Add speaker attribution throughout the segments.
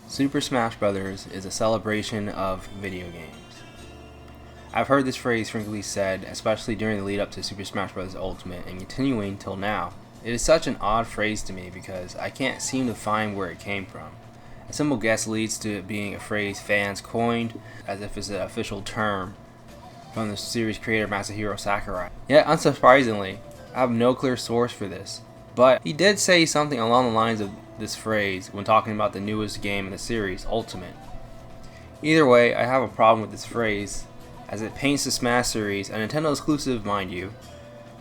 Speaker 1: Super Smash Bros. Is a celebration of video games. I've heard this phrase frequently said, especially during the lead up to Super Smash Bros. Ultimate and continuing till now. It is such an odd phrase to me because I can't seem to find where it came from. A simple guess leads to it being a phrase fans coined as if it's an official term from the series creator Masahiro Sakurai. Yet, unsurprisingly, I have no clear source for this. But he did say something along the lines of this phrase when talking about the newest game in the series, Ultimate. Either way, I have a problem with this phrase as it paints the Smash series, a Nintendo exclusive mind you,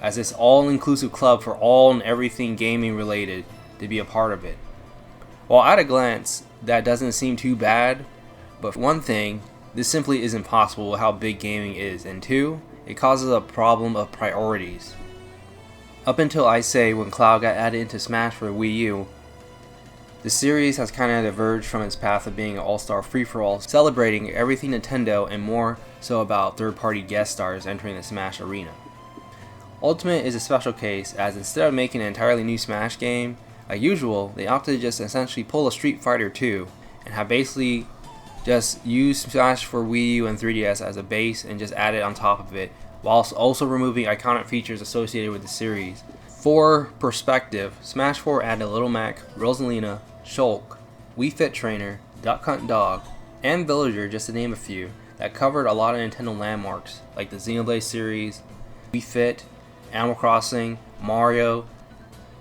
Speaker 1: as this all-inclusive club for all and everything gaming related to be a part of it. While at a glance, that doesn't seem too bad, but for one thing, this simply isn't possible with how big gaming is, and two, it causes a problem of priorities. Up until I say when Cloud got added into Smash for Wii U, the series has kind of diverged from its path of being an all-star free-for-all, celebrating everything Nintendo and more so about third-party guest stars entering the Smash arena. Ultimate is a special case as instead of making an entirely new Smash game, like usual, they opted to just essentially pull a Street Fighter 2 and have basically just used Smash for Wii U and 3DS as a base and just added on top of it, whilst also removing iconic features associated with the series. For perspective, Smash 4 added Little Mac, Rosalina, Shulk, Wii Fit Trainer, Duck Hunt Dog, and Villager, just to name a few, that covered a lot of Nintendo landmarks like the Xenoblade series, Wii Fit, Animal Crossing, Mario,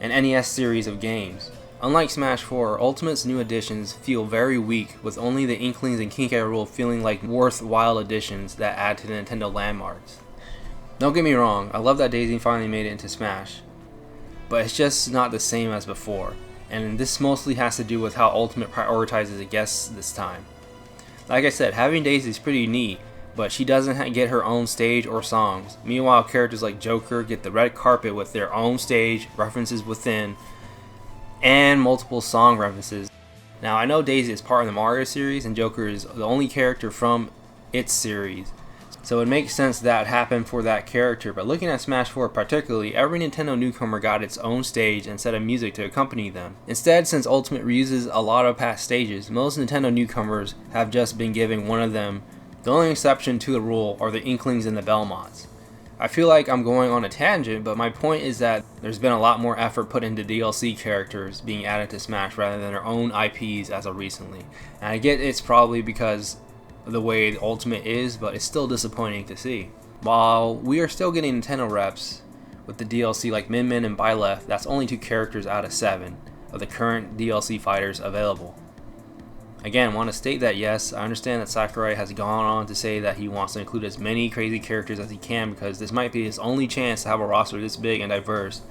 Speaker 1: and NES series of games. Unlike Smash 4, Ultimate's new additions feel very weak, with only the Inklings and King K. Rool feeling like worthwhile additions that add to the Nintendo landmarks. Don't get me wrong, I love that Daisy finally made it into Smash, but it's just not the same as before, and this mostly has to do with how Ultimate prioritizes the guests this time. Like I said, having Daisy is pretty neat, but she doesn't get her own stage or songs. Meanwhile, characters like Joker get the red carpet with their own stage, references within, and multiple song references. Now, I know Daisy is part of the Mario series, and Joker is the only character from its series, so it makes sense that happened for that character, but looking at Smash 4 particularly, every Nintendo newcomer got its own stage and set of music to accompany them. Instead, since Ultimate reuses a lot of past stages, most Nintendo newcomers have just been given one of them. The only exception to the rule are the Inklings and the Belmonts. I feel like I'm going on a tangent, but my point is that there's been a lot more effort put into DLC characters being added to Smash rather than their own IPs as of recently. And I get it's probably because the way the Ultimate is, but it's still disappointing to see. While we are still getting Nintendo reps with the DLC like Min Min and Byleth, that's only 2 characters out of 7 of the current DLC fighters available. Again, want to state that yes, I understand that Sakurai has gone on to say that he wants to include as many crazy characters as he can because this might be his only chance to have a roster this big and diverse.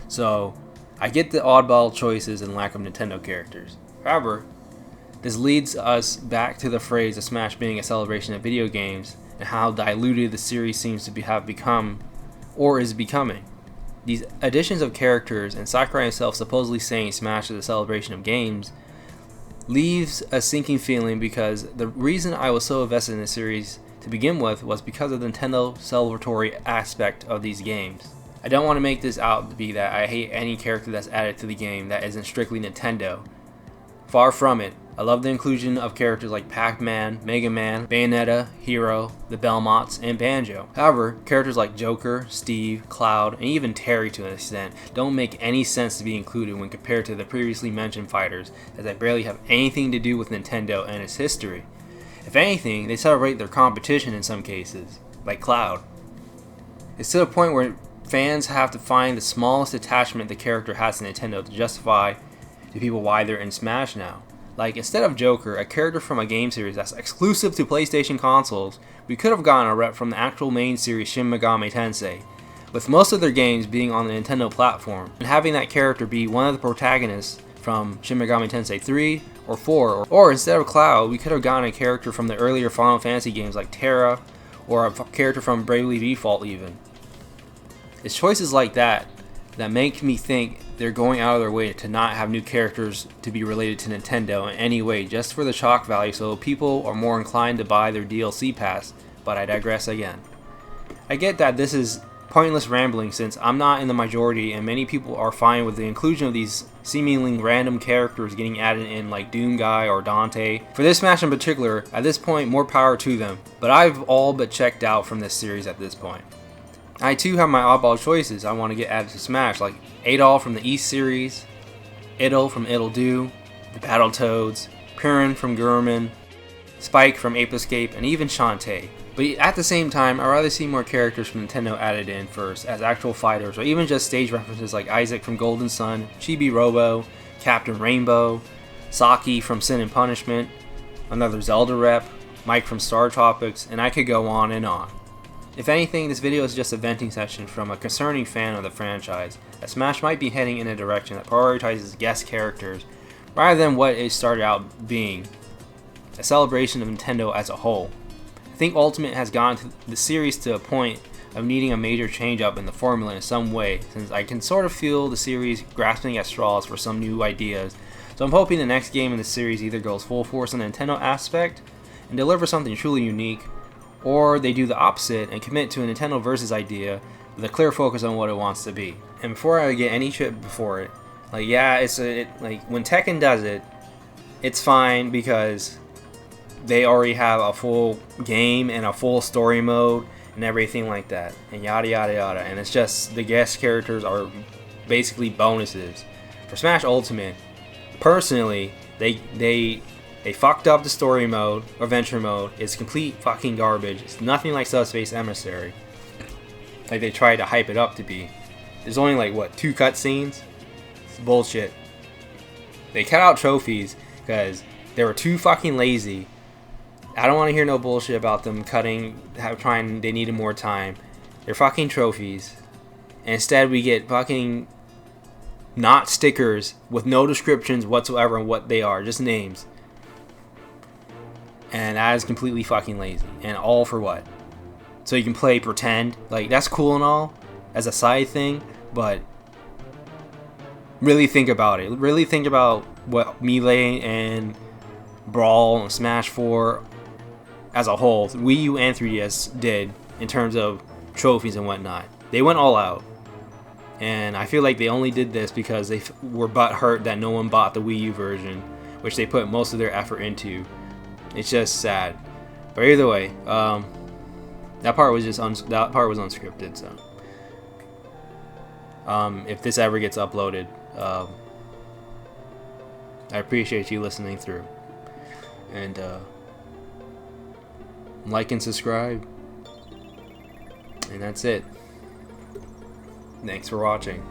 Speaker 1: So, I get the oddball choices and lack of Nintendo characters. However, this leads us back to the phrase of Smash being a celebration of video games and how diluted the series seems to have become or is becoming. These additions of characters and Sakurai himself supposedly saying Smash is a celebration of games leaves a sinking feeling because the reason I was so invested in the series to begin with was because of the Nintendo celebratory aspect of these games. I don't want to make this out to be that I hate any character that's added to the game that isn't strictly Nintendo. Far from it. I love the inclusion of characters like Pac-Man, Mega Man, Bayonetta, Hero, the Belmonts, and Banjo. However, characters like Joker, Steve, Cloud, and even Terry to an extent don't make any sense to be included when compared to the previously mentioned fighters, as they barely have anything to do with Nintendo and its history. If anything, they celebrate their competition in some cases, like Cloud. It's to the point where fans have to find the smallest attachment the character has to Nintendo to justify to people why they're in Smash now. Like, instead of Joker, a character from a game series that's exclusive to PlayStation consoles, we could have gotten a rep from the actual main series Shin Megami Tensei, with most of their games being on the Nintendo platform, and having that character be one of the protagonists from Shin Megami Tensei 3 or 4, or instead of Cloud, we could have gotten a character from the earlier Final Fantasy games like Terra, or a character from Bravely Default even. It's choices like that that make me think they're going out of their way to not have new characters to be related to Nintendo in any way just for the shock value so people are more inclined to buy their DLC pass, but I digress again. I get that this is pointless rambling since I'm not in the majority and many people are fine with the inclusion of these seemingly random characters getting added in like Doomguy or Dante. For this Smash in particular, at this point, more power to them, but I've all but checked out from this series at this point. I too have my oddball choices I want to get added to Smash, like Adol from the East series, Idle from Idle Do, the Battletoads, Piran from Gurman, Spike from Ape Escape, and even Shantae. But at the same time, I'd rather see more characters from Nintendo added in first as actual fighters, or even just stage references like Isaac from Golden Sun, Chibi Robo, Captain Rainbow, Saki from Sin and Punishment, another Zelda rep, Mike from Star Tropics, and I could go on and on. If anything, this video is just a venting session from a concerning fan of the franchise, that Smash might be heading in a direction that prioritizes guest characters rather than what it started out being, a celebration of Nintendo as a whole. I think Ultimate has gotten the series to a point of needing a major change up in the formula in some way, since I can sort of feel the series grasping at straws for some new ideas, so I'm hoping the next game in the series either goes full force on the Nintendo aspect and delivers something truly unique, or they do the opposite and commit to a Nintendo versus idea with a clear focus on what it wants to be. And before I get any chip before it, like like when Tekken does it, it's fine because they already have a full game and a full story mode and everything like that, and yada yada yada, and it's just the guest characters are basically bonuses. For Smash Ultimate, personally, they fucked up the story mode, or adventure mode. It's complete fucking garbage. It's nothing like Subspace Emissary, like they tried to hype it up to be. There's only like, what, 2 cutscenes? It's bullshit. They cut out trophies because they were too fucking lazy. I don't want to hear no bullshit about them they needed more time. They're fucking trophies. And instead we get fucking not stickers with no descriptions whatsoever on what they are, just names. And that is completely fucking lazy. And all for what? So you can play pretend. Like, that's cool and all as a side thing, but really think about it. Really think about what Melee and Brawl and Smash 4 as a whole, Wii U and 3DS, did in terms of trophies and whatnot. They went all out. And I feel like they only did this because they were butthurt that no one bought the Wii U version, which they put most of their effort into. It's just sad. But either way, that part was unscripted. So, if this ever gets uploaded, I appreciate you listening through. And like and subscribe. And that's it. Thanks for watching.